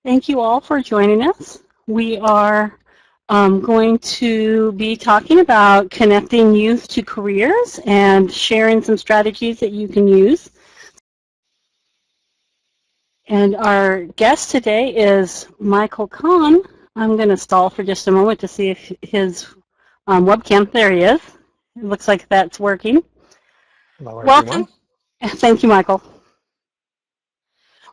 Thank you all for joining us. We are going to be talking about connecting youth to careers and sharing some strategies that you can use. And our guest today is Michael Kahn. I'm going to stall for just a moment to see if his webcam, there he is. It looks like that's working. Hello, Welcome. everyone. Thank you, Michael.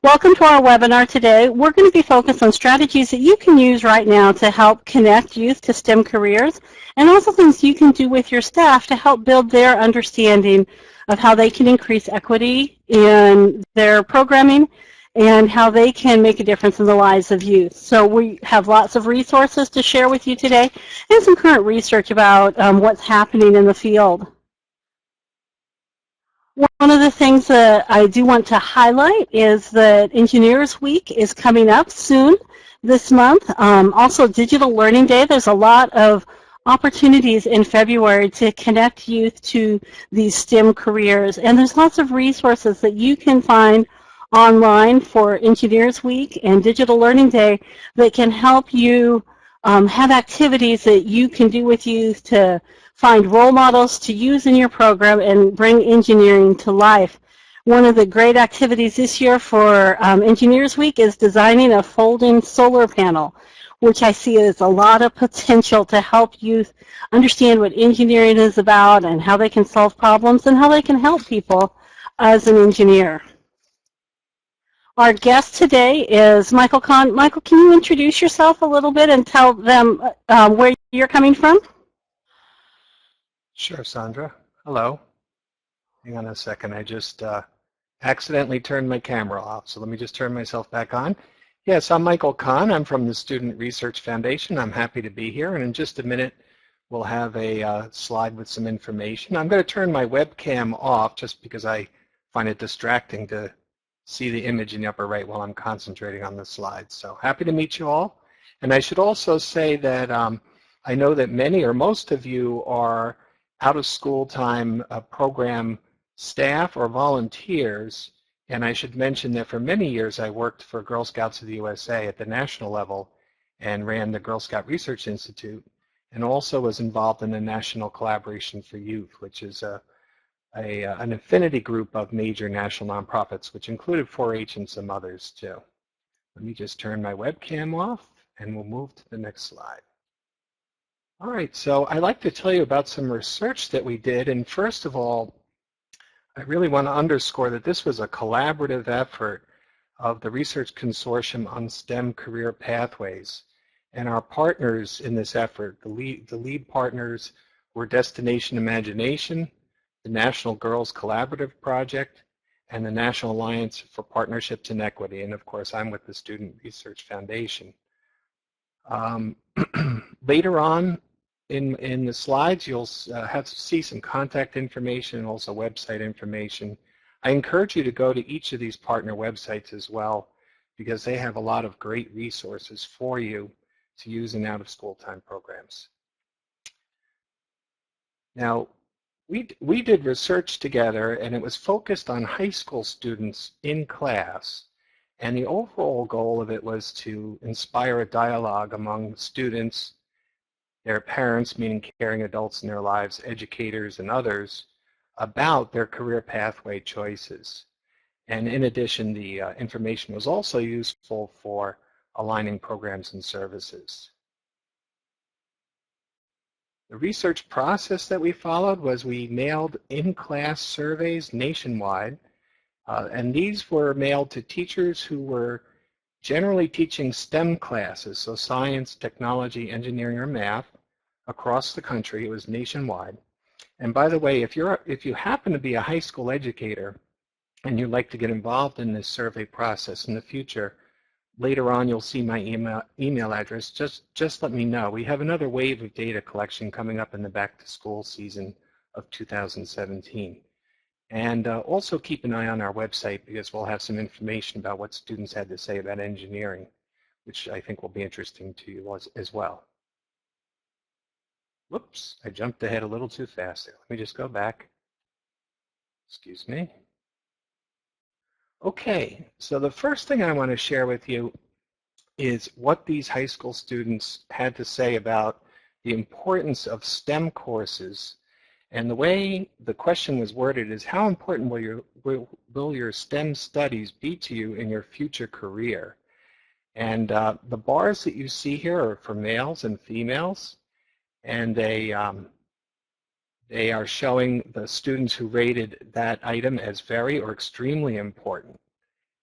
Welcome to our webinar today. We're going to be focused on strategies that you can use right now to help connect youth to STEM careers, and also things you can do with your staff to help build their understanding of how they can increase equity in their programming and how they can make a difference in the lives of youth. So we have lots of resources to share with you today and some current research about what's happening in the field. One of the things that I do want to highlight is that Engineers Week is coming up soon this month. Also Digital Learning Day. There's a lot of opportunities in February to connect youth to these STEM careers. And there's lots of resources that you can find online for Engineers Week and Digital Learning Day that can help you have activities that you can do with youth to find role models to use in your program and bring engineering to life. One of the great activities this year for Engineers Week is designing a folding solar panel, which I see as a lot of potential to help youth understand what engineering is about and how they can solve problems and how they can help people as an engineer. Our guest today is Michael Kahn. Michael, can you introduce yourself a little bit and tell them where you're coming from? Sure, Sandra. Hello. Hang on a second. I just accidentally turned my camera off, so let me just turn myself back on. Yes, I'm Michael Kahn. I'm from the Student Research Foundation. I'm happy to be here, and in just a minute, we'll have a slide with some information. I'm going to turn my webcam off just because I find it distracting to see the image in the upper right while I'm concentrating on the slides. So happy to meet you all. And I should also say that I know that many or most of you are out of school time program staff or volunteers, and I should mention that for many years I worked for Girl Scouts of the USA at the national level and ran the Girl Scout Research Institute, and also was involved in the National Collaboration for Youth, which is an affinity group of major national nonprofits, which included 4-H and some others too. Let me just turn my webcam off and we'll move to the next slide. All right, so I'd like to tell you about some research that we did, and first of all, I really want to underscore that this was a collaborative effort of the Research Consortium on STEM Career Pathways. And our partners in this effort, the lead partners were Destination Imagination, the National Girls Collaborative Project, and the National Alliance for Partnerships and Equity. And of course, I'm with the Student Research Foundation. Later on in the slides, you'll have to see some contact information and also website information. I encourage you to go to each of these partner websites as well, because they have a lot of great resources for you to use in out-of-school time programs. Now, we did research together, and it was focused on high school students in class. And the overall goal of it was to inspire a dialogue among students, their parents, meaning caring adults in their lives, educators, and others, about their career pathway choices. And in addition, the information was also useful for aligning programs and services. The research process that we followed was we mailed in-class surveys nationwide, and these were mailed to teachers who were generally teaching STEM classes, so science, technology, engineering, or math, across the country. It was nationwide. And by the way, if you happen to be a high school educator and you'd like to get involved in this survey process in the future, later on you'll see my email address. Just let me know. We have another wave of data collection coming up in the back to school season of 2017. And also keep an eye on our website, because we'll have some information about what students had to say about engineering, which I think will be interesting to you as well. Whoops, I jumped ahead a little too fast there. Let me just go back. Excuse me. Okay, so the first thing I want to share with you is what these high school students had to say about the importance of STEM courses. And the way the question was worded is, how important will your STEM studies be to you in your future career? And the bars that you see here are for males and females, and they are showing the students who rated that item as very or extremely important.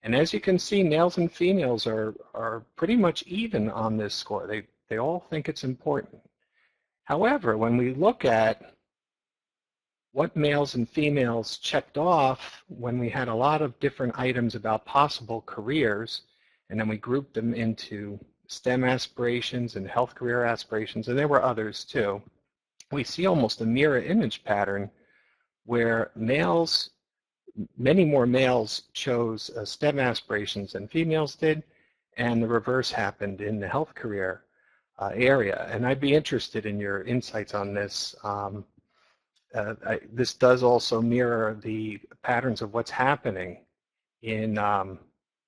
And as you can see, males and females are pretty much even on this score. They all think it's important. However, when we look at what males and females checked off when we had a lot of different items about possible careers, and then we grouped them into STEM aspirations and health career aspirations, and there were others too, we see almost a mirror image pattern where males, many more males chose STEM aspirations than females did, and the reverse happened in the health career area. And I'd be interested in your insights on this. This does also mirror the patterns of what's happening in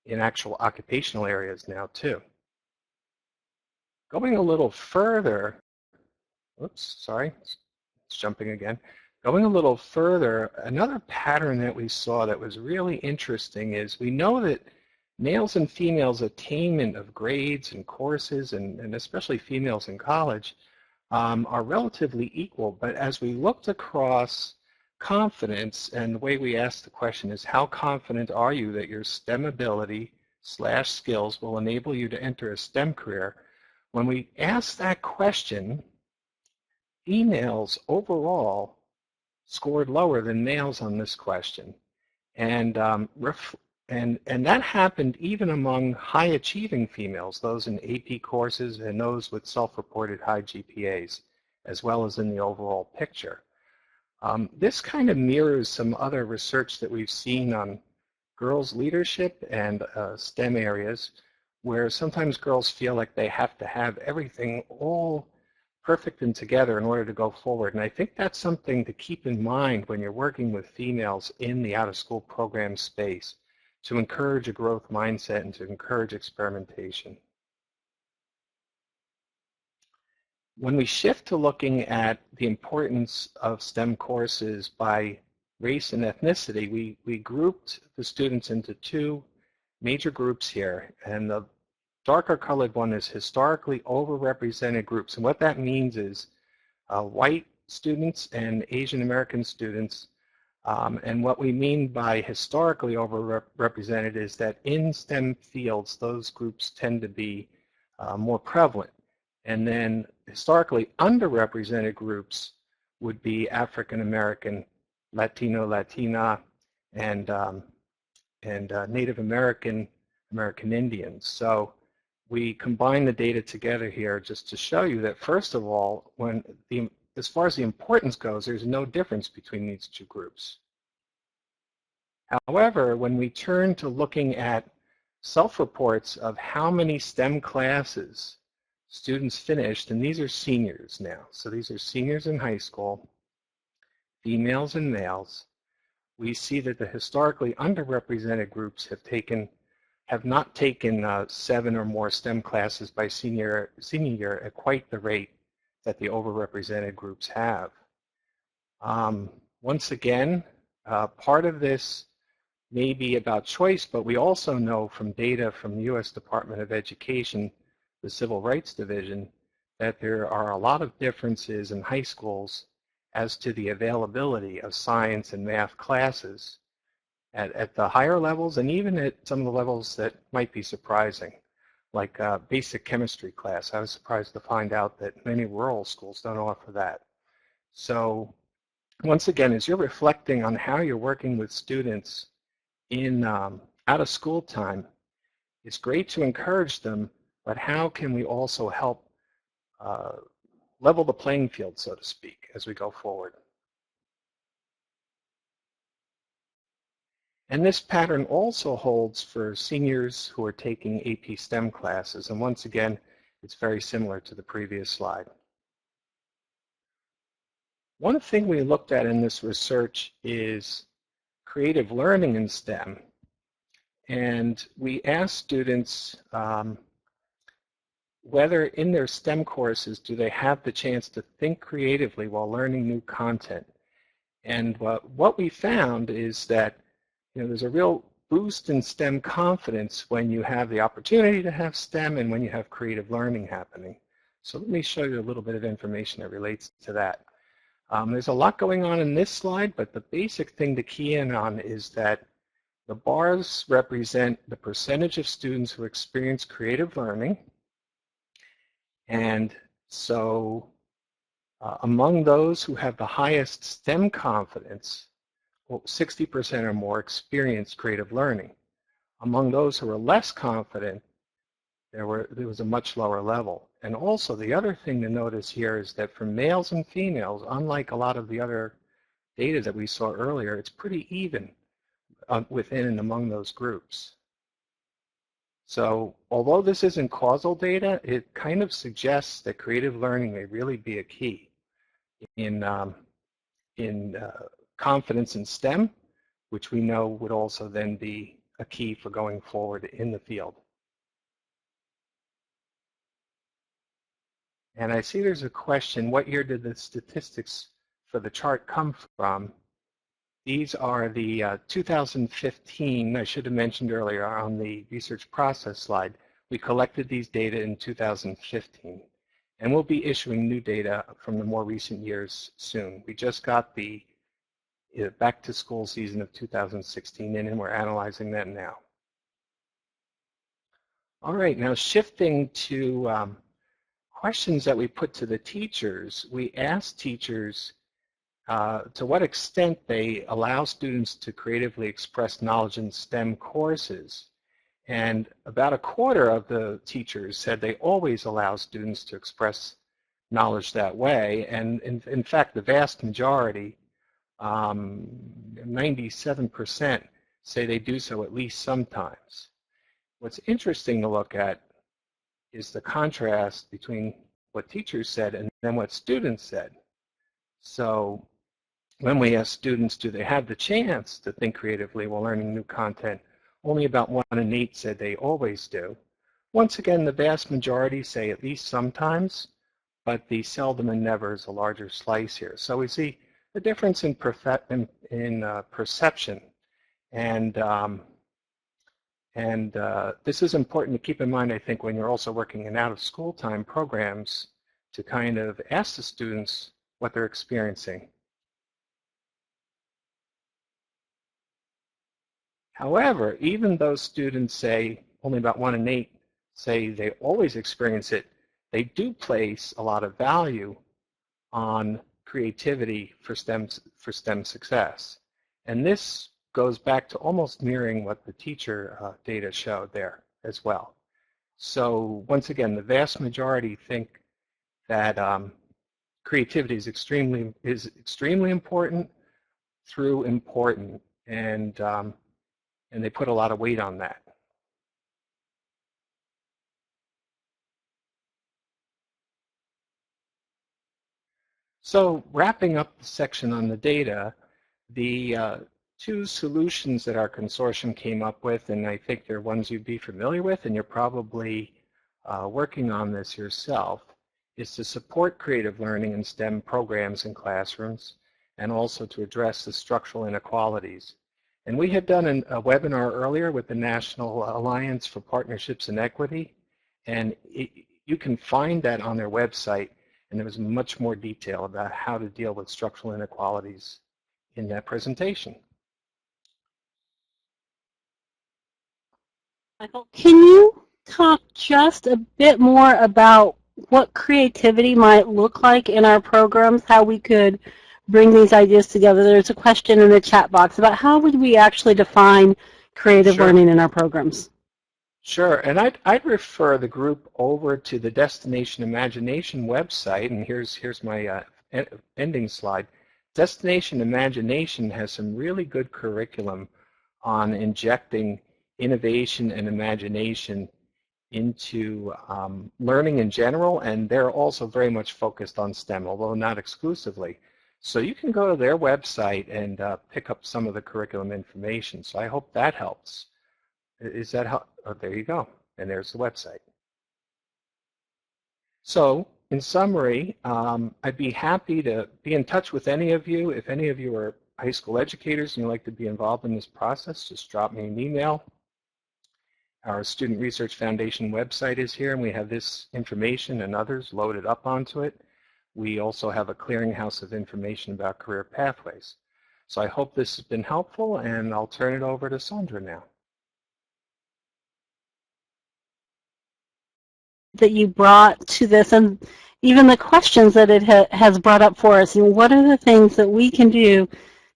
actual occupational areas now too. Going a little further, oops, sorry, it's jumping again. Going a little further, another pattern that we saw that was really interesting is we know that males and females' attainment of grades and courses, and especially females in college, are relatively equal. But as we looked across confidence, and the way we asked the question is, how confident are you that your STEM ability / skills will enable you to enter a STEM career? When we asked that question, females overall scored lower than males on this question. And that happened even among high-achieving females, those in AP courses and those with self-reported high GPAs, as well as in the overall picture. This kind of mirrors some other research that we've seen on girls' leadership and STEM areas, where sometimes girls feel like they have to have everything all perfect and together in order to go forward. And I think that's something to keep in mind when you're working with females in the out-of-school program space, to encourage a growth mindset and to encourage experimentation. When we shift to looking at the importance of STEM courses by race and ethnicity, we grouped the students into two major groups here. And the darker colored one is historically overrepresented groups. And what that means is white students and Asian American students. And what we mean by historically overrepresented is that in STEM fields, those groups tend to be more prevalent. And then historically underrepresented groups would be African American, Latino, Latina, and Native American, American Indians. So we combine the data together here just to show you that, first of all, as far as the importance goes, there's no difference between these two groups. However, when we turn to looking at self-reports of how many STEM classes students finished, and these are seniors now, so these are seniors in high school, females and males, we see that the historically underrepresented groups have not taken 7 or more STEM classes by senior year at quite the rate that the overrepresented groups have. Once again, part of this may be about choice, but we also know from data from the U.S. Department of Education, the Civil Rights Division, that there are a lot of differences in high schools as to the availability of science and math classes at the higher levels, and even at some of the levels that might be surprising, like basic chemistry class. I was surprised to find out that many rural schools don't offer that. So once again, as you're reflecting on how you're working with students in out of school time, it's great to encourage them, but how can we also help level the playing field, so to speak, as we go forward? And this pattern also holds for seniors who are taking AP STEM classes. And once again, it's very similar to the previous slide. One thing we looked at in this research is creative learning in STEM. And we asked students whether in their STEM courses do they have the chance to think creatively while learning new content. And what we found is that there's a real boost in STEM confidence when you have the opportunity to have STEM and when you have creative learning happening. So let me show you a little bit of information that relates to that. There's a lot going on in this slide, but the basic thing to key in on is that the bars represent the percentage of students who experience creative learning. And so among those who have the highest STEM confidence, 60% or more experience creative learning. Among those who are less confident, there was a much lower level. And also the other thing to notice here is that for males and females, unlike a lot of the other data that we saw earlier, it's pretty even within and among those groups. So although this isn't causal data, it kind of suggests that creative learning may really be a key in confidence in STEM, which we know would also then be a key for going forward in the field. And I see there's a question, what year did the statistics for the chart come from? These are the 2015, I should have mentioned earlier on the research process slide, we collected these data in 2015. And we'll be issuing new data from the more recent years soon. We just got the back to school season of 2016 in, and we're analyzing that now. All right, now shifting to questions that we put to the teachers. We asked teachers to what extent they allow students to creatively express knowledge in STEM courses. And about a quarter of the teachers said they always allow students to express knowledge that way. And in fact, the vast majority, 97%, say they do so at least sometimes. What's interesting to look at is the contrast between what teachers said and then what students said. So when we asked students, do they have the chance to think creatively while learning new content, only about 1 in 8 said they always do. Once again, the vast majority say at least sometimes, but the seldom and never is a larger slice here. So we see a difference in perception. And this is important to keep in mind, I think, when you're also working in out-of-school time programs to kind of ask the students what they're experiencing. However, even though students say only about 1 in 8 say they always experience it, they do place a lot of value on creativity for STEM success. And this goes back to almost mirroring what the teacher data showed there as well. So once again, the vast majority think that creativity is extremely important through important, and they put a lot of weight on that. So wrapping up the section on the data, the 2 solutions that our consortium came up with, and I think they're ones you'd be familiar with, and you're probably working on this yourself, is to support creative learning in STEM programs in classrooms, and also to address the structural inequalities. And we had done a webinar earlier with the National Alliance for Partnerships and Equity, and you can find that on their website, and there was much more detail about how to deal with structural inequalities in that presentation. Michael, can you talk just a bit more about what creativity might look like in our programs, how we could bring these ideas together? There's a question in the chat box about how would we actually define creative learning in our programs? Sure, and I'd refer the group over to the Destination Imagination website, and here's my ending slide. Destination Imagination has some really good curriculum on injecting innovation and imagination into learning in general, and they're also very much focused on STEM, although not exclusively. So you can go to their website and pick up some of the curriculum information. So I hope that helps. Is that how? Oh, there you go. And there's the website. So, in summary, I'd be happy to be in touch with any of you. If any of you are high school educators and you'd like to be involved in this process, just drop me an email. Our Student Research Foundation website is here, and we have this information and others loaded up onto it. We also have a clearinghouse of information about career pathways. So I hope this has been helpful, and I'll turn it over to Sandra now. That you brought to this, and even the questions that it has brought up for us. What are the things that we can do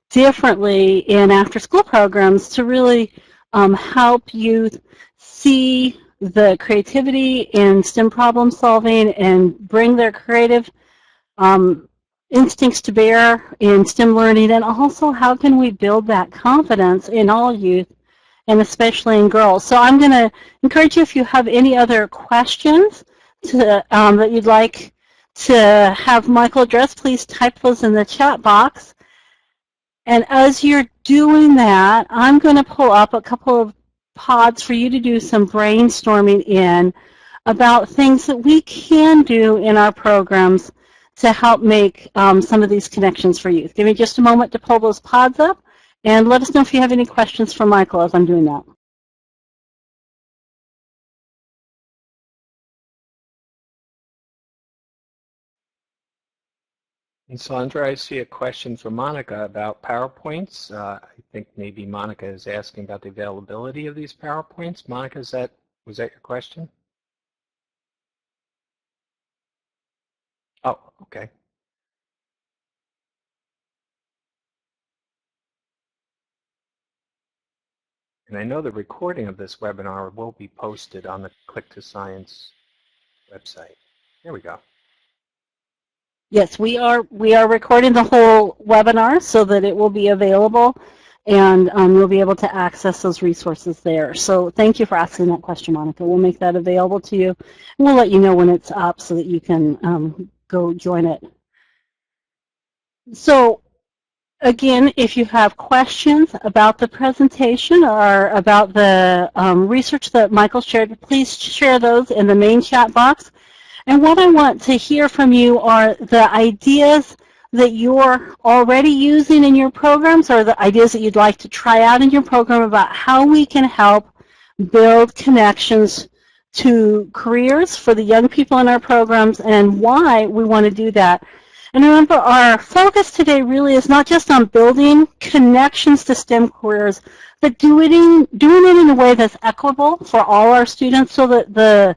differently in after-school programs to really help youth see the creativity in STEM problem solving and bring their creative instincts to bear in STEM learning, and also how can we build that confidence in all youth and especially in girls. So I'm going to encourage you, if you have any other questions that you'd like to have Michael address, please type those in the chat box. And as you're doing that, I'm going to pull up a couple of pods for you to do some brainstorming in about things that we can do in our programs to help make some of these connections for youth. Give me just a moment to pull those pods up, and let us know if you have any questions for Michael as I'm doing that. And Sandra, I see a question from Monica about PowerPoints. I think maybe Monica is asking about the availability of these PowerPoints. Monica, was that your question? Oh, okay. And I know the recording of this webinar will be posted on the Click to Science website. There we go. Yes, we are recording the whole webinar so that it will be available, and you'll be able to access those resources there. So thank you for asking that question, Monica. We'll make that available to you, and we'll let you know when it's up so that you can go join it. So again, if you have questions about the presentation or about the research that Michael shared, please share those in the main chat box. And what I want to hear from you are the ideas that you're already using in your programs, or the ideas that you'd like to try out in your program about how we can help build connections to careers for the young people in our programs and why we want to do that. And remember, our focus today really is not just on building connections to STEM careers, but doing it in a way that's equitable for all our students, so that the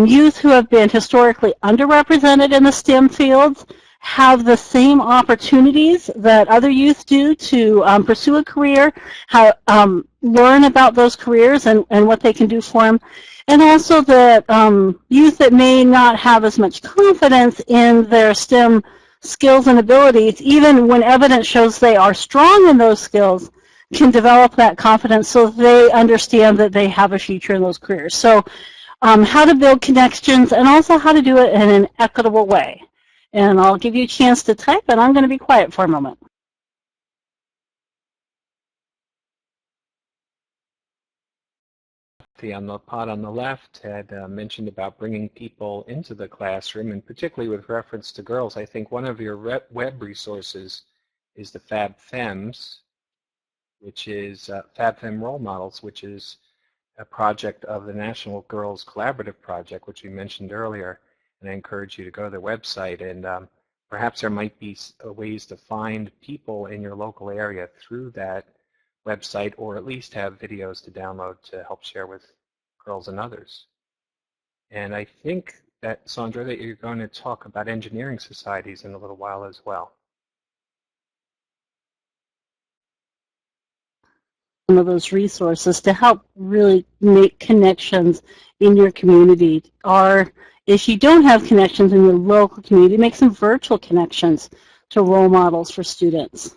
youth who have been historically underrepresented in the STEM fields have the same opportunities that other youth do to pursue a career, learn about those careers and what they can do for them. And also the youth that may not have as much confidence in their STEM skills and abilities, even when evidence shows they are strong in those skills, can develop that confidence so they understand that they have a future in those careers. So how to build connections, and also how to do it in an equitable way. And I'll give you a chance to type, and I'm going to be quiet for a moment. On the pod on the left had mentioned about bringing people into the classroom, and particularly with reference to girls. I think one of your web resources is the FabFems, which is FabFem Role Models, which is a project of the National Girls Collaborative Project, which we mentioned earlier. And I encourage you to go to their website, and perhaps there might be ways to find people in your local area through that website, or at least have videos to download to help share with girls and others. And I think that, Sandra, that you're going to talk about engineering societies in a little while as well. Some of those resources to help really make connections in your community, or if you don't have connections in your local community, make some virtual connections to role models for students.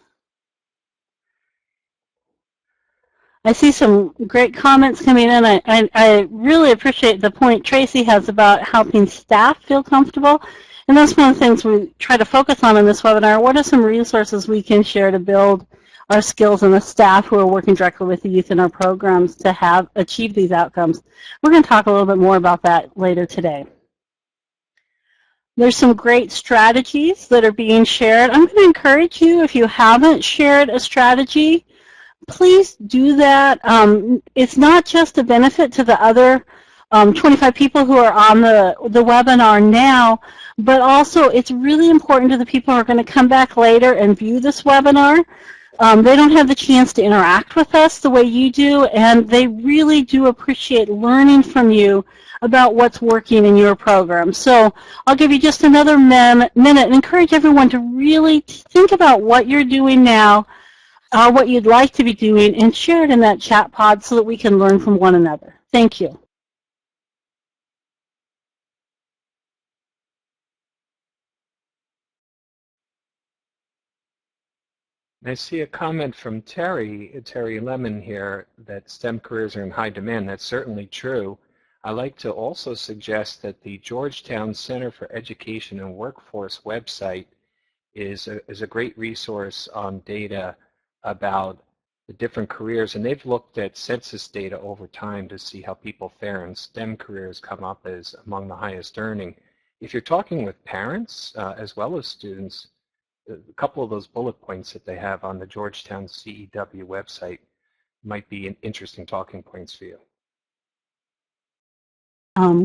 I see some great comments coming in. I really appreciate the point Tracy has about helping staff feel comfortable. And that's one of the things we try to focus on in this webinar. What are some resources we can share to build our skills and the staff who are working directly with the youth in our programs to achieve these outcomes? We're going to talk a little bit more about that later today. There's some great strategies that are being shared. I'm going to encourage you, if you haven't shared a strategy, please do that. It's not just a benefit to the other 25 people who are on the webinar now, but also it's really important to the people who are going to come back later and view this webinar. They don't have the chance to interact with us the way you do, and they really do appreciate learning from you about what's working in your program. So I'll give you just another minute and encourage everyone to really think about what you're doing now, what you'd like to be doing, and share it in that chat pod so that we can learn from one another. Thank you. I see a comment from Terry Lemon here, that STEM careers are in high demand. That's certainly true. I like to also suggest that the Georgetown Center for Education and Workforce website is a great resource on data about the different careers, and they've looked at census data over time to see how people fare, and STEM careers come up as among the highest earning. If you're talking with parents as well as students, a couple of those bullet points that they have on the Georgetown CEW website might be interesting talking points for you.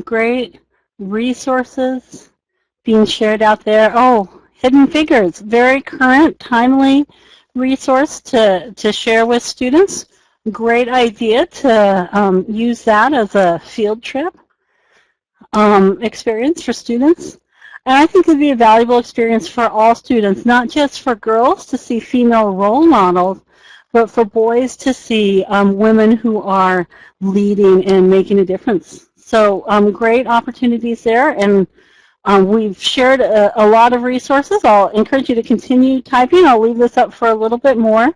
Great resources being shared out there. Oh, Hidden Figures, very current, timely resource to share with students. Great idea to use that as a field trip experience for students. And I think it would be a valuable experience for all students, not just for girls to see female role models, but for boys to see women who are leading and making a difference. So great opportunities there, and we've shared a lot of resources. I'll encourage you to continue typing. I'll leave this up for a little bit more.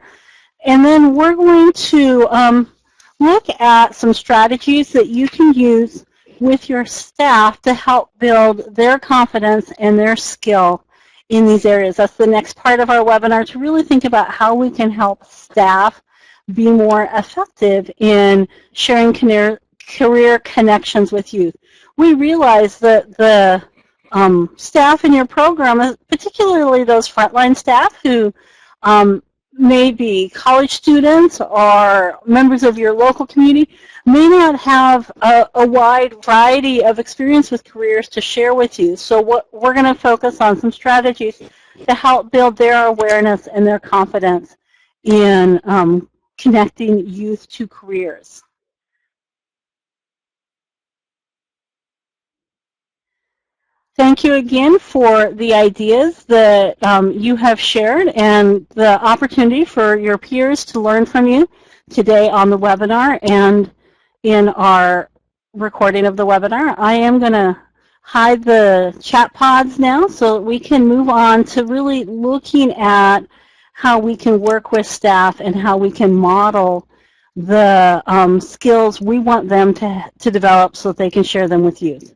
And then we're going to look at some strategies that you can use with your staff to help build their confidence and their skill in these areas. That's the next part of our webinar, to really think about how we can help staff be more effective in sharing career connections with youth. We realize that the staff in your program, particularly those frontline staff who may be college students or members of your local community, may not have a wide variety of experience with careers to share with you. So we're going to focus on some strategies to help build their awareness and their confidence in connecting youth to careers. Thank you again for the ideas that you have shared and the opportunity for your peers to learn from you today on the webinar and in our recording of the webinar. I am going to hide the chat pods now so that we can move on to really looking at how we can work with staff and how we can model the skills we want them to develop so that they can share them with youth.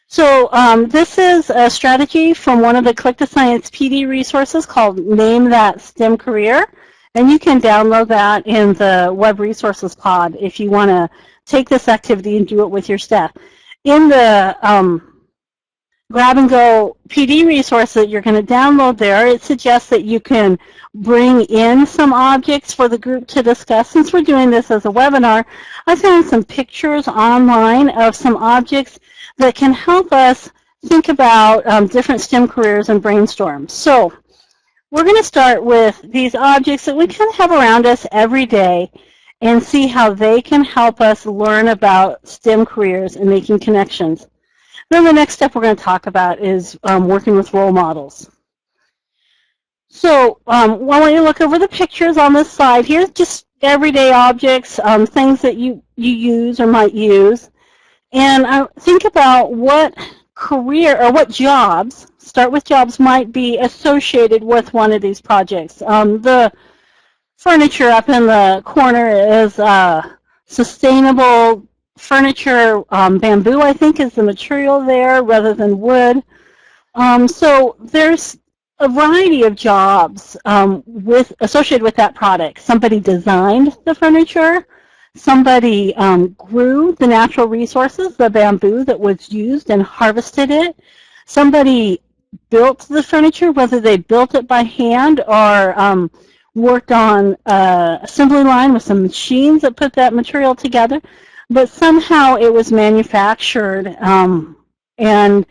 So this is a strategy from one of the Click to Science PD resources called Name That STEM Career, and you can download that in the Web Resources pod if you want to take this activity and do it with your staff. In the Grab and Go PD resource that you're going to download there, it suggests that you can bring in some objects for the group to discuss. Since we're doing this as a webinar, I found some pictures online of some objects that can help us think about different STEM careers and brainstorm. So we're going to start with these objects that we kind of have around us every day and see how they can help us learn about STEM careers and making connections. Then the next step we're going to talk about is working with role models. So I want you to look over the pictures on this slide here, just everyday objects, things that you use or might use. And think about what career or what jobs, start with jobs, might be associated with one of these projects. The furniture up in the corner is sustainable furniture. Bamboo, I think, is the material there rather than wood. So there's a variety of jobs associated with that product. Somebody designed the furniture. Somebody grew the natural resources, the bamboo that was used, and harvested it. somebody built the furniture, whether they built it by hand or worked on an assembly line with some machines that put that material together, but somehow it was manufactured and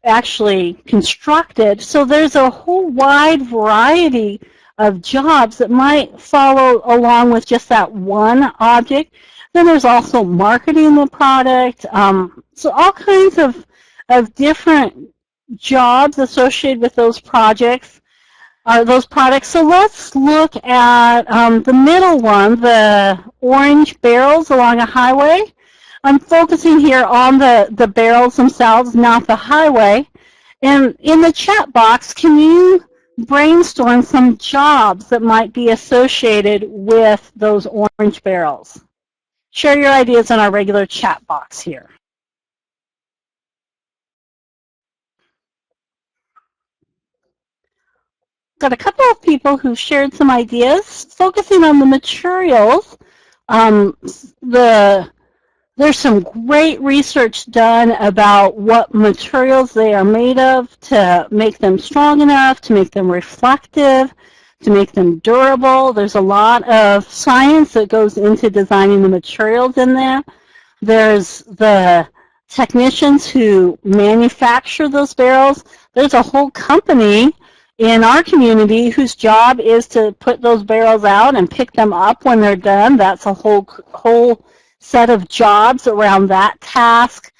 actually constructed. So there's a whole wide variety of jobs that might follow along with just that one object. Then there's also marketing the product. So all kinds of different jobs associated with those projects are those products. So let's look at the middle one, the orange barrels along a highway. I'm focusing here on the barrels themselves, not the highway. And in the chat box, can you brainstorm some jobs that might be associated with those orange barrels? Share your ideas in our regular chat box here. Got a couple of people who shared some ideas, focusing on the materials. There's some great research done about what materials they are made of to make them strong enough, to make them reflective, to make them durable. There's a lot of science that goes into designing the materials in there. There's the technicians who manufacture those barrels. There's a whole company in our community whose job is to put those barrels out and pick them up when they're done. That's a whole set of jobs around that task.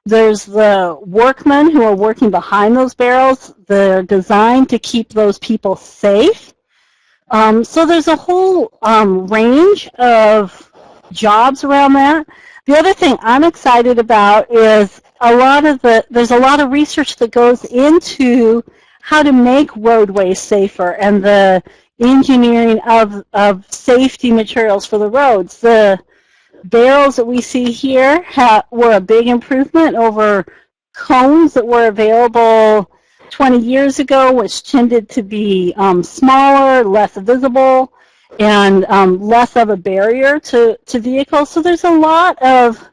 There's the workmen who are working behind those barrels. They're designed to keep those people safe. So there's a whole range of jobs around that. The other thing I'm excited about is there's a lot of research that goes into how to make roadways safer and the engineering of safety materials for the roads. The barrels that we see here were a big improvement over cones that were available 20 years ago, which tended to be smaller, less visible, and less of a barrier to vehicles. So there's a lot of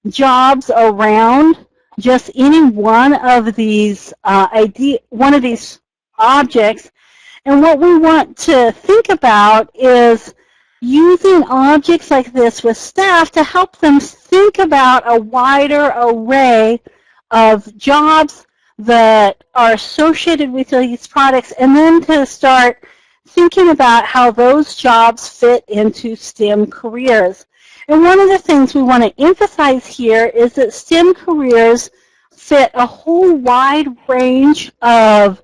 jobs around just any one of these objects. And what we want to think about is using objects like this with staff to help them think about a wider array of jobs that are associated with these products, and then to start thinking about how those jobs fit into STEM careers. And one of the things we want to emphasize here is that STEM careers fit a whole wide range of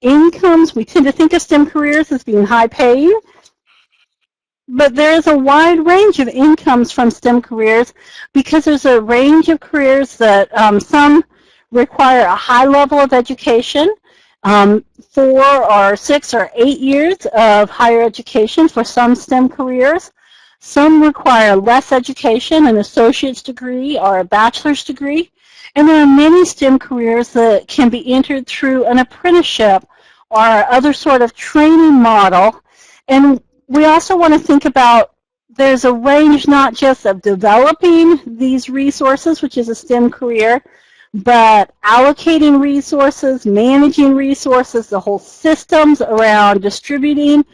incomes. We tend to think of STEM careers as being high paying, but there is a wide range of incomes from STEM careers because there's a range of careers that some require a high level of education, 4 or 6 or 8 years of higher education for some STEM careers. Some require less education, an associate's degree or a bachelor's degree. And there are many STEM careers that can be entered through an apprenticeship or other sort of training model. And we also want to think about there's a range not just of developing these resources, which is a STEM career, but allocating resources, managing resources, the whole systems around distributing.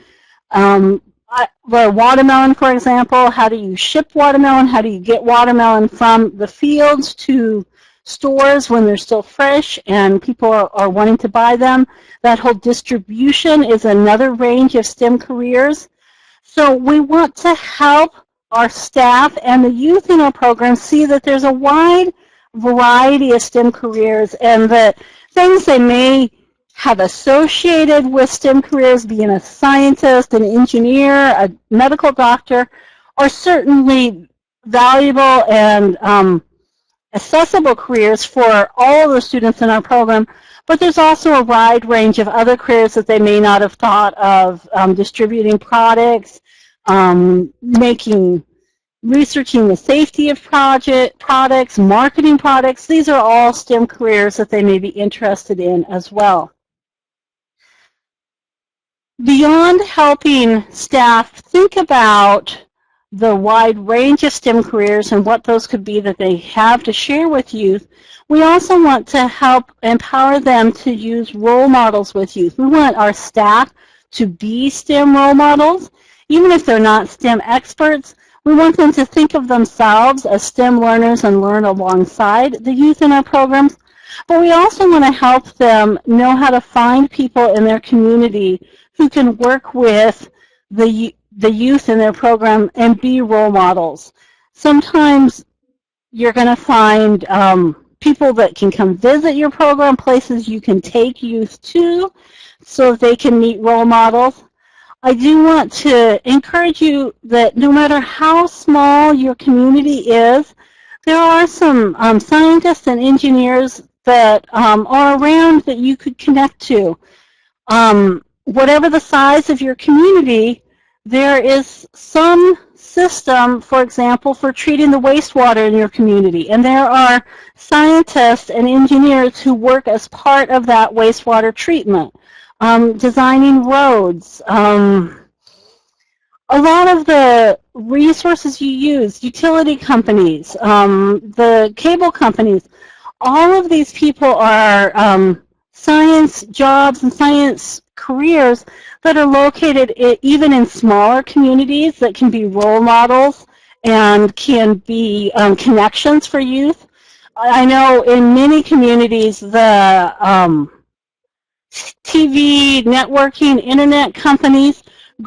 The watermelon, for example, how do you ship watermelon? How do you get watermelon from the fields to stores when they're still fresh and people are wanting to buy them? That whole distribution is another range of STEM careers. So we want to help our staff and the youth in our program see that there's a wide variety of STEM careers, and that things they may have associated with STEM careers, being a scientist, an engineer, a medical doctor, are certainly valuable and accessible careers for all of the students in our program, but there's also a wide range of other careers that they may not have thought of, distributing products, researching the safety of products, marketing products. These are all STEM careers that they may be interested in as well. Beyond helping staff think about the wide range of STEM careers and what those could be that they have to share with youth, we also want to help empower them to use role models with youth. We want our staff to be STEM role models. Even if they're not STEM experts, we want them to think of themselves as STEM learners and learn alongside the youth in our programs. But we also want to help them know how to find people in their community who can work with the youth in their program and be role models. Sometimes you're going to find people that can come visit your program, places you can take youth to so they can meet role models. I do want to encourage you that no matter how small your community is, there are some scientists and engineers that are around that you could connect to. Whatever the size of your community, there is some system, for example, for treating the wastewater in your community. And there are scientists and engineers who work as part of that wastewater treatment, designing roads. A lot of the resources you use, utility companies, the cable companies, all of these people are science jobs and science careers that are located even in smaller communities that can be role models and can be connections for youth. I know in many communities the TV, networking, internet companies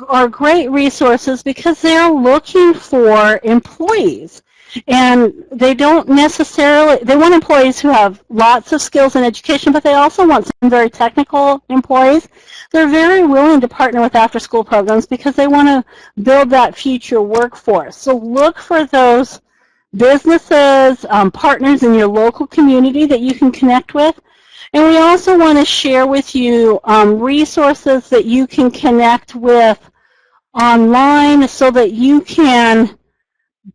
are great resources because they're looking for employees. And they don't necessarily, they want employees who have lots of skills in education, but they also want some very technical employees. They're very willing to partner with after-school programs because they want to build that future workforce. So look for those businesses, partners in your local community that you can connect with. And we also want to share with you resources that you can connect with online so that you can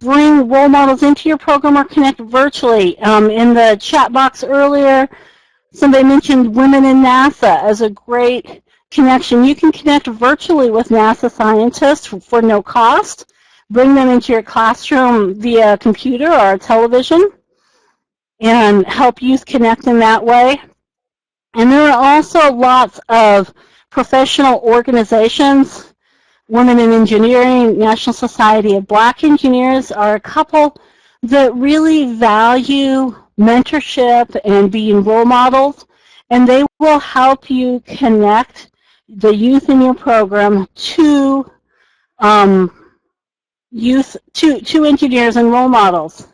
bring role models into your program or connect virtually. In the chat box earlier, somebody mentioned Women in NASA as a great connection. You can connect virtually with NASA scientists for no cost. Bring them into your classroom via computer or television and help youth connect in that way. And there are also lots of professional organizations. Women in Engineering, National Society of Black Engineers are a couple that really value mentorship and being role models, and they will help you connect the youth in your program to to engineers and role models.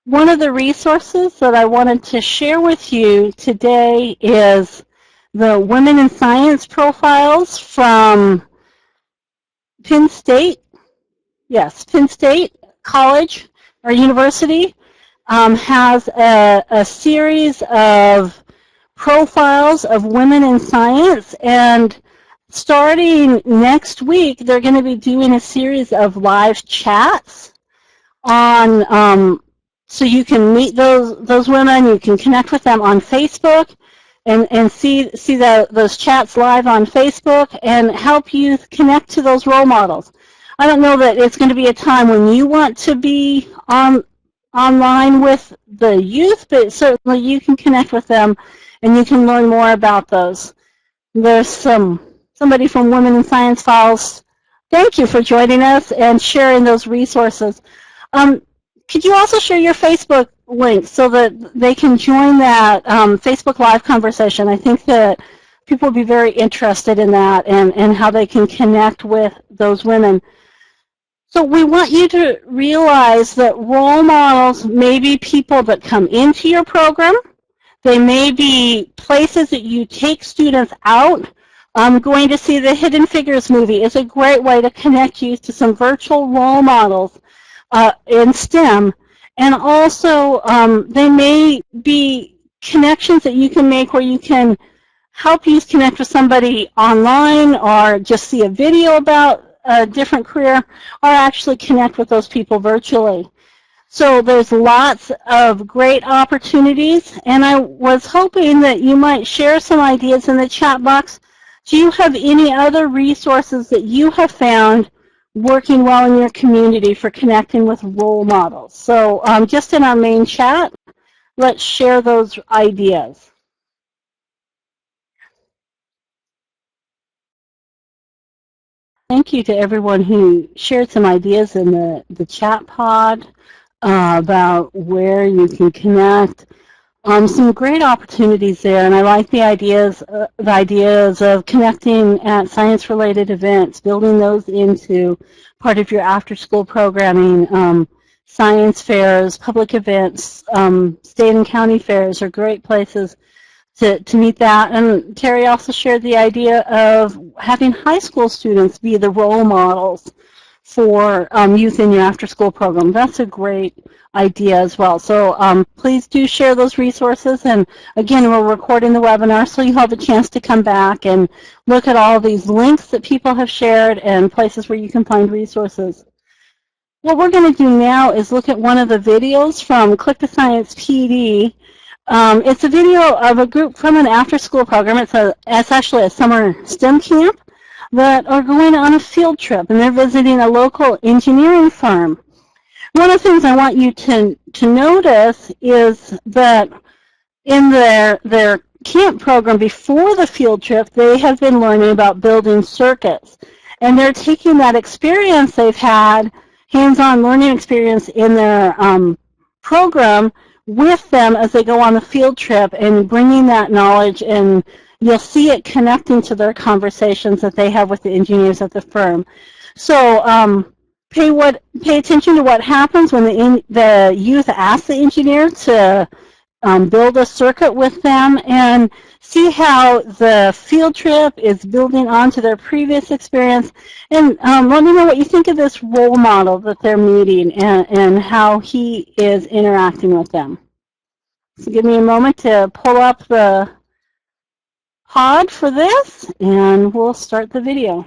One of the resources that I wanted to share with you today is the Women in Science profiles from Penn State. Yes, Penn State College or University has a series of profiles of women in science, and starting next week, they're going to be doing a series of live chats on so you can meet those women, you can connect with them on Facebook and see those chats live on Facebook and help you connect to those role models. I don't know that it's going to be a time when you want to be online with the youth, but certainly you can connect with them and you can learn more about those. There's somebody from Women in Science Files. Thank you for joining us and sharing those resources. Could you also share your Facebook link so that they can join that Facebook Live conversation? I think that people will be very interested in that and how they can connect with those women. So we want you to realize that role models may be people that come into your program. They may be places that you take students out. Going to see the Hidden Figures movie is a great way to connect you to some virtual role models in STEM. And also, they may be connections that you can make where you can help you connect with somebody online or just see a video about a different career or actually connect with those people virtually. So there's lots of great opportunities, and I was hoping that you might share some ideas in the chat box. Do you have any other resources that you have found working well in your community for connecting with role models. So just in our main chat, let's share those ideas. Thank you to everyone who shared some ideas in the chat pod about where you can connect. Some great opportunities there, and I like the ideas of connecting at science-related events, building those into part of your after-school programming. Science fairs, public events, state and county fairs are great places to meet that. And Terry also shared the idea of having high school students be the role models for youth in your after-school program. That's a great idea as well. So please do share those resources. And again, we're recording the webinar, so you have a chance to come back and look at all these links that people have shared and places where you can find resources. What we're going to do now is look at one of the videos from Click to Science PD. It's a video of a group from an after-school program. It's actually a summer STEM camp that are going on a field trip, and they're visiting a local engineering firm. One of the things I want you to notice is that in their camp program before the field trip, they have been learning about building circuits. And they're taking that experience they've had, hands-on learning experience in their program, with them as they go on the field trip and bringing that knowledge, and you'll see it connecting to their conversations that they have with the engineers at the firm. So pay attention to what happens when the youth ask the engineer to build a circuit with them, and see how the field trip is building onto their previous experience. And let me know what you think of this role model that they're meeting and how he is interacting with them. So give me a moment to pull up the pod for this, and we'll start the video.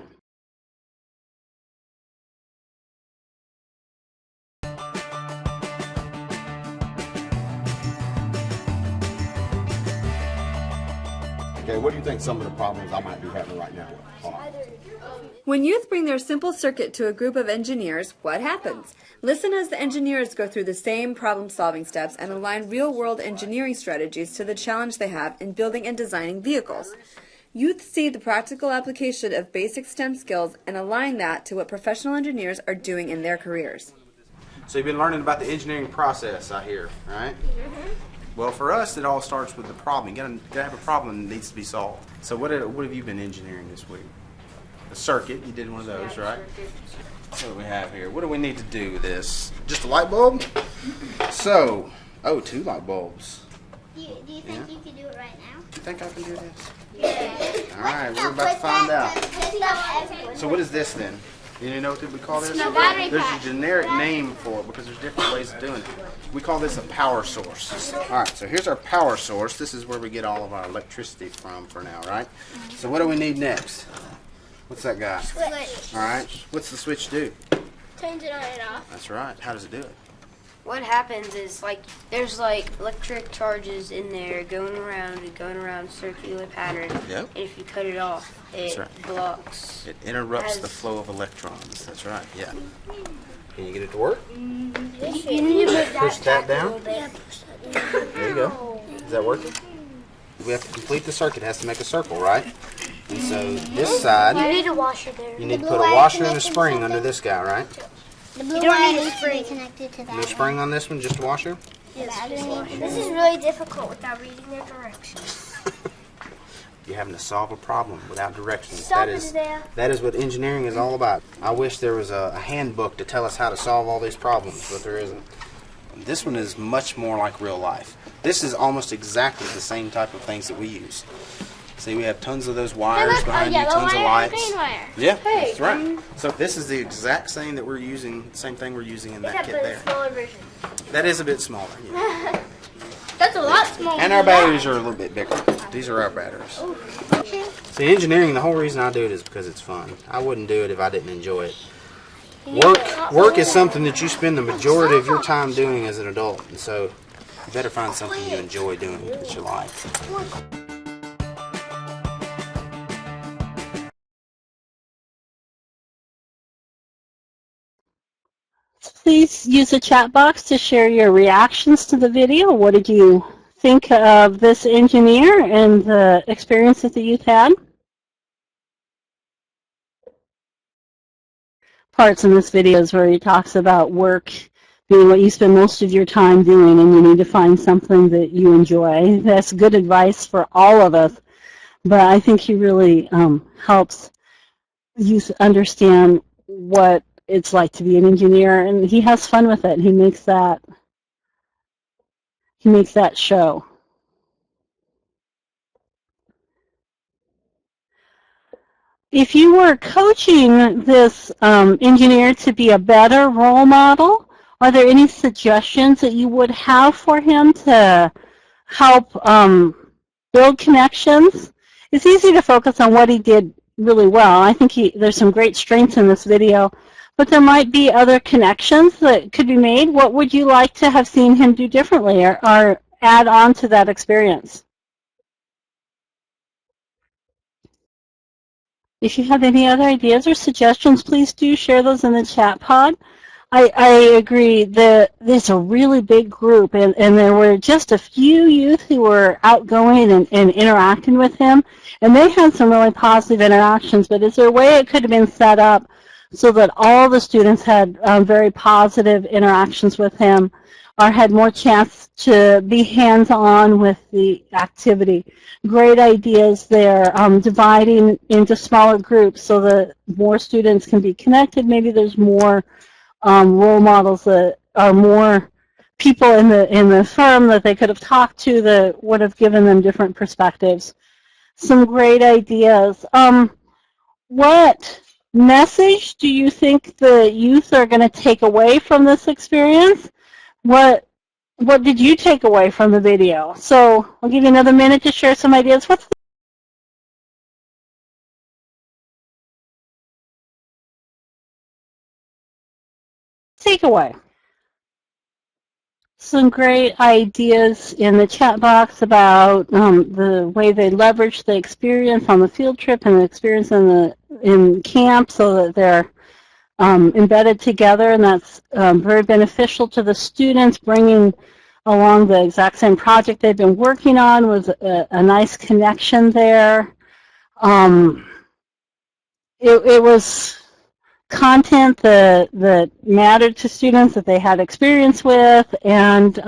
Okay, what do you think some of the problems I might be having right now are? When youth bring their simple circuit to a group of engineers, what happens? Listen as the engineers go through the same problem-solving steps and align real-world engineering strategies to the challenge they have in building and designing vehicles. Youth see the practical application of basic STEM skills and align that to what professional engineers are doing in their careers. So you've been learning about the engineering process, I hear, right? Well, for us, it all starts with the problem. You gotta have a problem that needs to be solved. So what have you been engineering this week? A circuit. You did one of those, right? What do we have here? What do we need to do with this? Just a light bulb? So, 2 light bulbs. Do you think you can do it right now? You think I can do this? Yeah. All right, we're about to find out. So what is this then? You know what we call this? battery There's pack. a generic name for it because there's different ways of doing it. We call this a power source. All right, so here's our power source. This is where we get all of our electricity from for now, right? So what do we need next? What's that guy? Switch. All right, what's the switch do? Turns it on and off. That's right. How does it do it? What happens is there's electric charges in there going around circular pattern. Yep. And if you cut it off, it right. blocks. It interrupts the Has- flow of electrons. That's right. Yeah. Can you get it to work? Push that down. There you go. Is that working? We have to complete the circuit. It has to make a circle, right? And so this side, You need a washer there. you need to put a washer and a spring under this guy, right? The blue wire needs to be connected to that. No spring on this one, just a washer? This is really difficult without reading the directions. You're having to solve a problem without directions. Stop it there. That is what engineering is all about. I wish there was a handbook to tell us how to solve all these problems, but there isn't. This one is much more like real life. This is almost exactly the same type of things that we use. See, we have tons of those wires behind you, tons of lights. Green wire. Yeah, that's right. So this is the exact same that we're using, same thing we're using in that kit there. Smaller version. That is a bit smaller. Yeah. That's a lot smaller. And our batteries are a little bit bigger. These are our batteries. See, engineering, the whole reason I do it is because it's fun. I wouldn't do it if I didn't enjoy it. Work is something that you spend the majority of your time doing as an adult. And so you better find something you enjoy doing that you like. please use the chat box to share your reactions to the video. What did you think of this engineer and the experience that the youth had? Parts in this video is where he talks about work being what you spend most of your time doing, and you need to find something that you enjoy. That's good advice for all of us, but I think he really helps youth understand what it's like to be an engineer, and he has fun with it. He makes that show. If you were coaching this engineer to be a better role model, are there any suggestions that you would have for him to help build connections? It's easy to focus on what he did really well. I think there's some great strengths in this video, but there might be other connections that could be made. What would you like to have seen him do differently or add on to that experience? If you have any other ideas or suggestions, please do share those in the chat pod. I agree that there's a really big group, and there were just a few youth who were outgoing and interacting with him, and they had some really positive interactions, but is there a way it could have been set up so that all the students had very positive interactions with him or had more chance to be hands-on with the activity? Great ideas there, dividing into smaller groups so that more students can be connected. Maybe there's more role models that are more people in the firm that they could have talked to that would have given them different perspectives. Some great ideas. What message do you think the youth are going to take away from this experience? What did you take away from the video? So I'll give you another minute to share some ideas. What's the takeaway? Some great ideas in the chat box about the way they leverage the experience on the field trip and the experience in camp so that they're embedded together, and that's very beneficial to the students. Bringing along the exact same project they've been working on was a nice connection there. It was content that mattered to students that they had experience with, and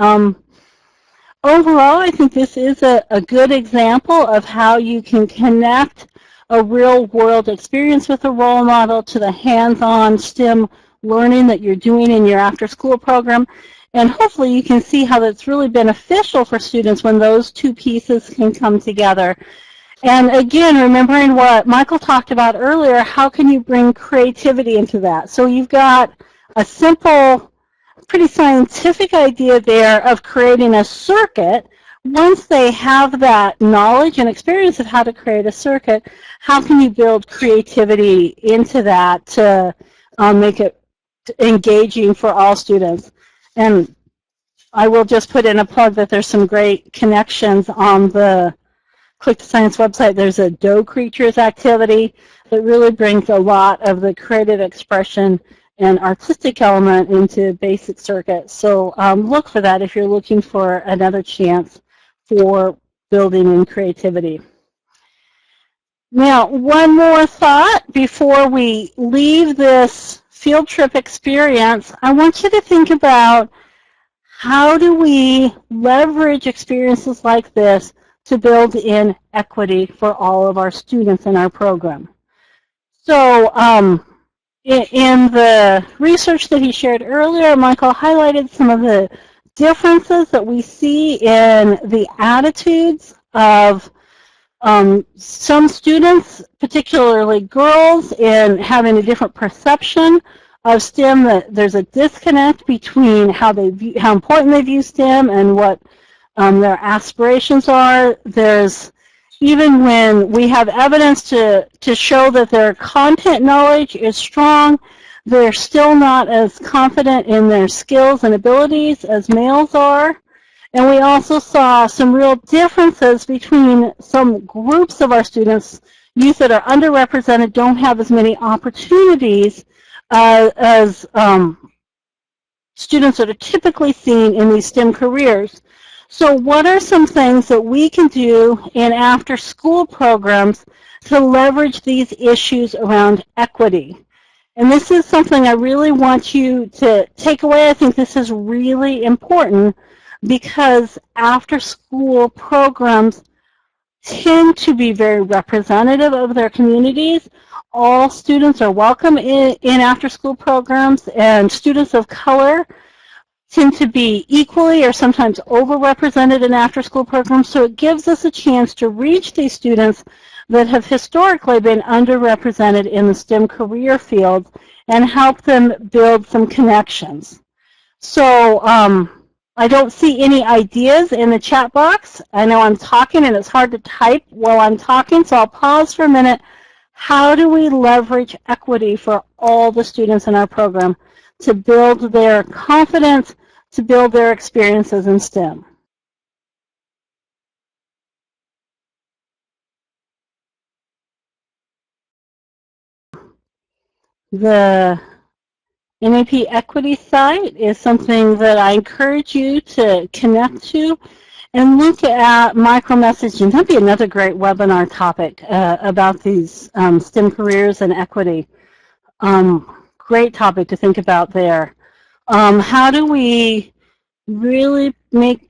overall I think this is a good example of how you can connect a real-world experience with a role model to the hands-on STEM learning that you're doing in your after-school program, and hopefully you can see how that's really beneficial for students when those two pieces can come together. And again, remembering what Michael talked about earlier, how can you bring creativity into that? So you've got a simple, pretty scientific idea there of creating a circuit. Once they have that knowledge and experience of how to create a circuit, how can you build creativity into that to make it engaging for all students? And I will just put in a plug that there's some great connections on the Click to Science website. There's a Dough Creatures activity that really brings a lot of the creative expression and artistic element into basic circuits. So look for that if you're looking for another chance for building in creativity. Now, one more thought before we leave this field trip experience. I want you to think about how do we leverage experiences like this to build in equity for all of our students in our program. So in the research that he shared earlier, Michael highlighted some of the differences that we see in the attitudes of some students, particularly girls, in having a different perception of STEM. That there's a disconnect between how important they view STEM and what their aspirations are. There's, even when we have evidence to show that their content knowledge is strong, they're still not as confident in their skills and abilities as males are. And we also saw some real differences between some groups of our students. Youth that are underrepresented don't have as many opportunities as students that are typically seen in these STEM careers. So what are some things that we can do in after-school programs to leverage these issues around equity? And this is something I really want you to take away. I think this is really important because after-school programs tend to be very representative of their communities. All students are welcome in after-school programs, and students of color tend to be equally or sometimes overrepresented in after-school programs, so it gives us a chance to reach these students that have historically been underrepresented in the STEM career fields and help them build some connections. So I don't see any ideas in the chat box. I know I'm talking and it's hard to type while I'm talking, so I'll pause for a minute. How do we leverage equity for all the students in our program to build their confidence, to build their experiences in STEM? The NAP Equity site is something that I encourage you to connect to and look at micro-messaging. That'd be another great webinar topic about these STEM careers and equity. Great topic to think about there. How do we really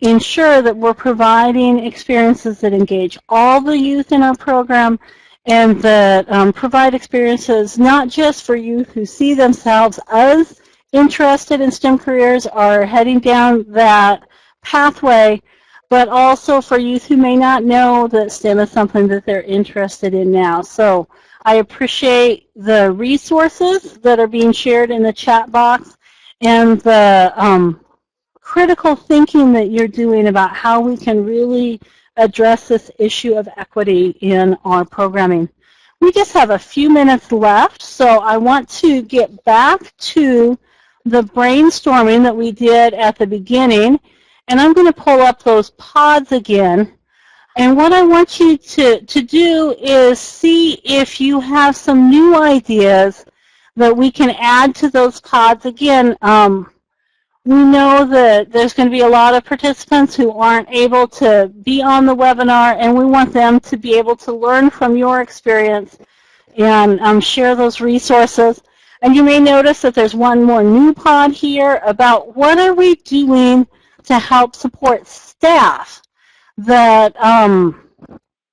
ensure that we're providing experiences that engage all the youth in our program and that provide experiences not just for youth who see themselves as interested in STEM careers or heading down that pathway, but also for youth who may not know that STEM is something that they're interested in now. So I appreciate the resources that are being shared in the chat box and the critical thinking that you're doing about how we can really address this issue of equity in our programming. We just have a few minutes left, so I want to get back to the brainstorming that we did at the beginning, and I'm going to pull up those pods again. And what I want you to do is see if you have some new ideas that we can add to those pods. Again, we know that there's going to be a lot of participants who aren't able to be on the webinar, and we want them to be able to learn from your experience and share those resources. And you may notice that there's one more new pod here about what are we doing to help support staff. That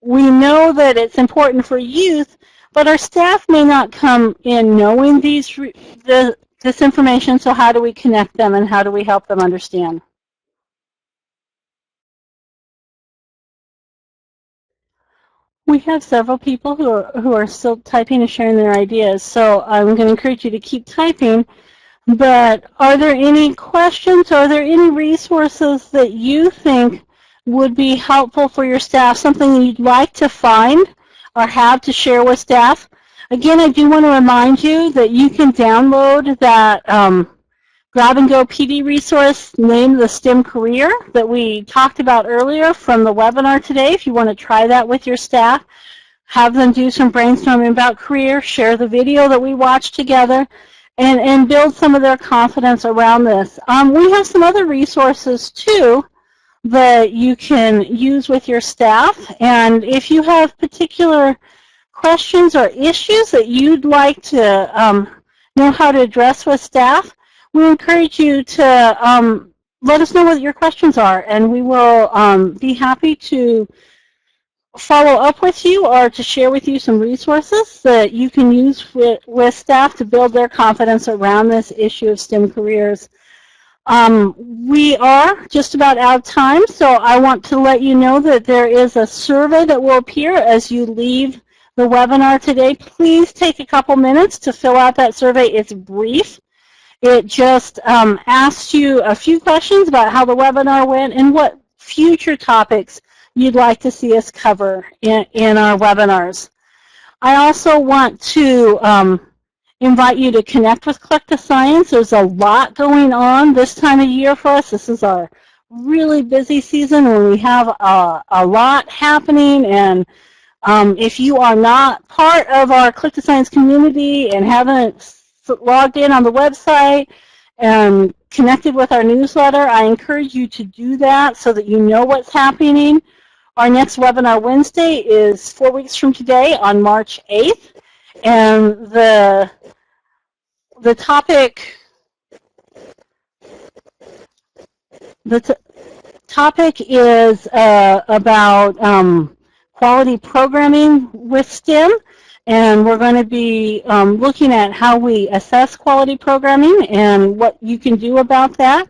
we know that it's important for youth, but our staff may not come in knowing this information, so how do we connect them and how do we help them understand? We have several people who are still typing and sharing their ideas, so I'm going to encourage you to keep typing. But are there any questions? Are there any resources that you think would be helpful for your staff, something you'd like to find or have to share with staff? Again, I do want to remind you that you can download that grab-and-go PD resource named the STEM Career that we talked about earlier from the webinar today. If you want to try that with your staff, have them do some brainstorming about career, share the video that we watched together, and build some of their confidence around this. We have some other resources, too, that you can use with your staff. And if you have particular questions or issues that you'd like to know how to address with staff, we encourage you to let us know what your questions are, and we will be happy to follow up with you or to share with you some resources that you can use with staff to build their confidence around this issue of STEM careers. We are just about out of time, so I want to let you know that there is a survey that will appear as you leave the webinar today. Please take a couple minutes to fill out that survey. It's brief. It just asks you a few questions about how the webinar went and what future topics you'd like to see us cover in our webinars. I also want to invite you to connect with Click to Science. There's a lot going on this time of year for us. This is our really busy season when we have a lot happening, and if you are not part of our Click to Science community and haven't logged in on the website and connected with our newsletter, I encourage you to do that so that you know what's happening. Our next webinar Wednesday is 4 weeks from today on March 8th. And the topic is about quality programming with STEM. And we're going to be looking at how we assess quality programming and what you can do about that.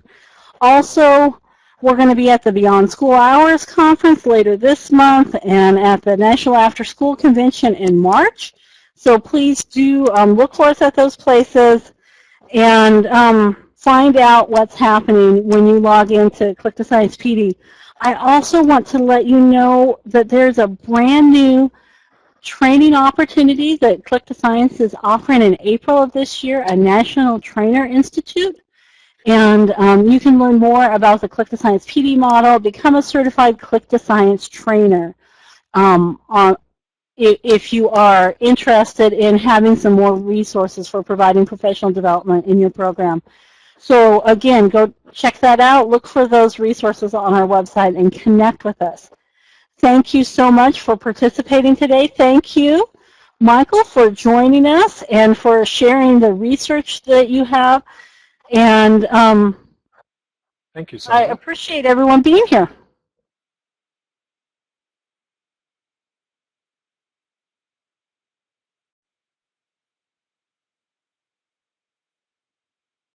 Also, we're going to be at the Beyond School Hours Conference later this month and at the National After School Convention in March. So please do look for us at those places and find out what's happening when you log into Click to Science PD. I also want to let you know that there's a brand new training opportunity that Click to Science is offering in April of this year, a National Trainer Institute. And you can learn more about the Click to Science PD model, become a certified Click to Science trainer if you are interested in having some more resources for providing professional development in your program. So again, go check that out, look for those resources on our website and connect with us. Thank you so much for participating today. Thank you, Michael, for joining us and for sharing the research that you have. And Thank you, I Sandra. appreciate everyone being here.